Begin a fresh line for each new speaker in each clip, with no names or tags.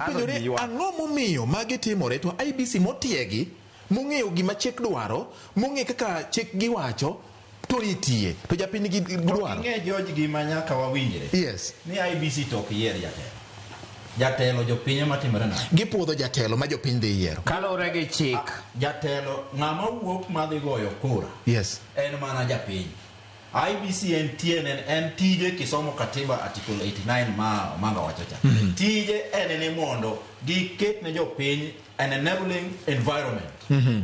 Ang'o momiyo magi timore to IEBC motiegi mong'eyo gima chik dwaro mong'e kaka chik giwacho to nitie to japiny gi dwaro
ing'e George gima nyaka wawinjre
yes
ni IEBC to ok yier jatelo jopiny matimore na
gipuodho jatelo ma jopiny dhi yiero
kalore gi chik
jatelo ng'ama wuok madhi goyo kura
yes
en mana japiny IEBC en tije kisomo katiba article 89 manga wacho cha tije en ne mondo giket ne jopiny an enabling environment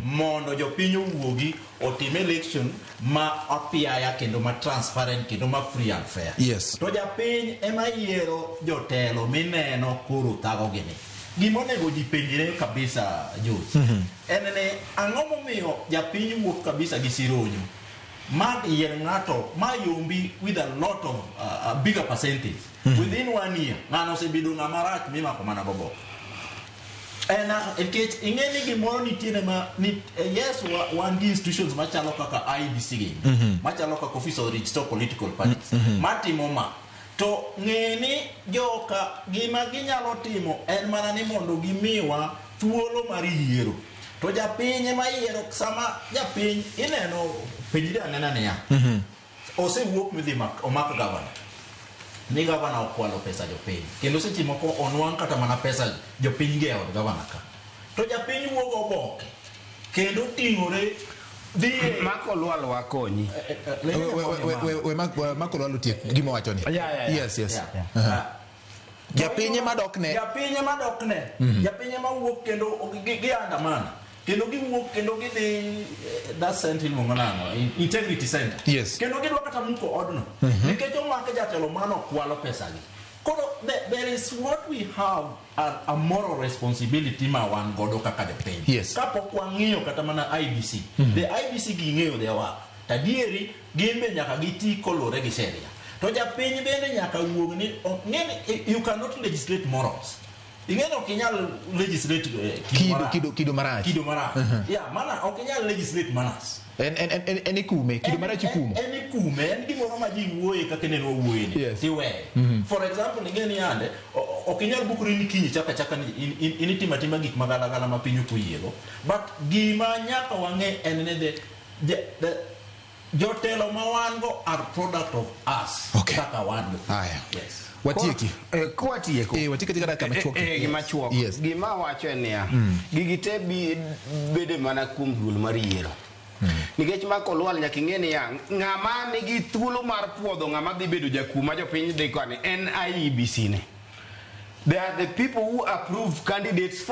mondo jopiny owuogi otim election ma apiaya kendo ma transparent kendo ma free and fair
yes
to japiny ema yiero jotelo mineno koro thago gini gimonego jipenjire kabisa George en ne ang'o momiyo japiny wuok kabisa gi sironyo mag yier ng'ato mayombi with a lot of a bigger percentage within 1 year ng'ano osebedo ng'ama rach mimako mana gobo ekech ing'eni gimoro nitiere ma yes wan gi institutions machalo kaka IEBC machalo kaka Office of Register Political Parties matimo ma to ng'eni joka gima ginyalo timo en mana ni mondo gimiwa thuolo mar yiero to japiny ema yiero sama japiny ineno penjire anena niya osewuok midhi omak gavana ni gavana okwalo pesa jopiny kendo seche moko onwang' kata mana pesa jopiny ge od gavana ka to japiny wuok oboke kendo ting'ore dhi
Makolwal wakonyi
Makolwal otiek gima wacho ni yes japiny madokne
japiny mawuok kendo giandamana kendo giwuok kendo gidhi that center monganano integrity center
yes
kendo gidwa kata muko odno nikech omake jatelo mano kwalo pesa gi koro there is what we have a moral responsibility ma wan godo kaka jopiny
yes
kapok wang'iyo kata mana IEBC the IEBC ging'eyo their work tadieri gimbe nyaka giti kolore gi sheria to japiny bende nyaka wuog ni you cannot legislate morals ingeno kinyal legislate
kido marach
yeah mana okinyal legislate manners
en kume kido marach kumo
en kume en gimoro ma ji wuoye kaka ne wuoye ni tiwe for example ingeni ande okinyal bukuri ni kinyi chaka ni initima gik magala ma pinyu kuyiego but gima nyaka wang'e en ne the jotelo ma wan go are product of us kaka wan yes
watieki
kwatieko
watieki tika kama chuok
gima chuok gima wacho niya gigite bede mana kuom dul mar yiero nikech Makolwal nyaka ing'eni yang ng'ama nigi thuolo mar puodho ng'ama dhi bedo jakuma jopiny dhi koni en IEBC ne they are the people who approve candidates for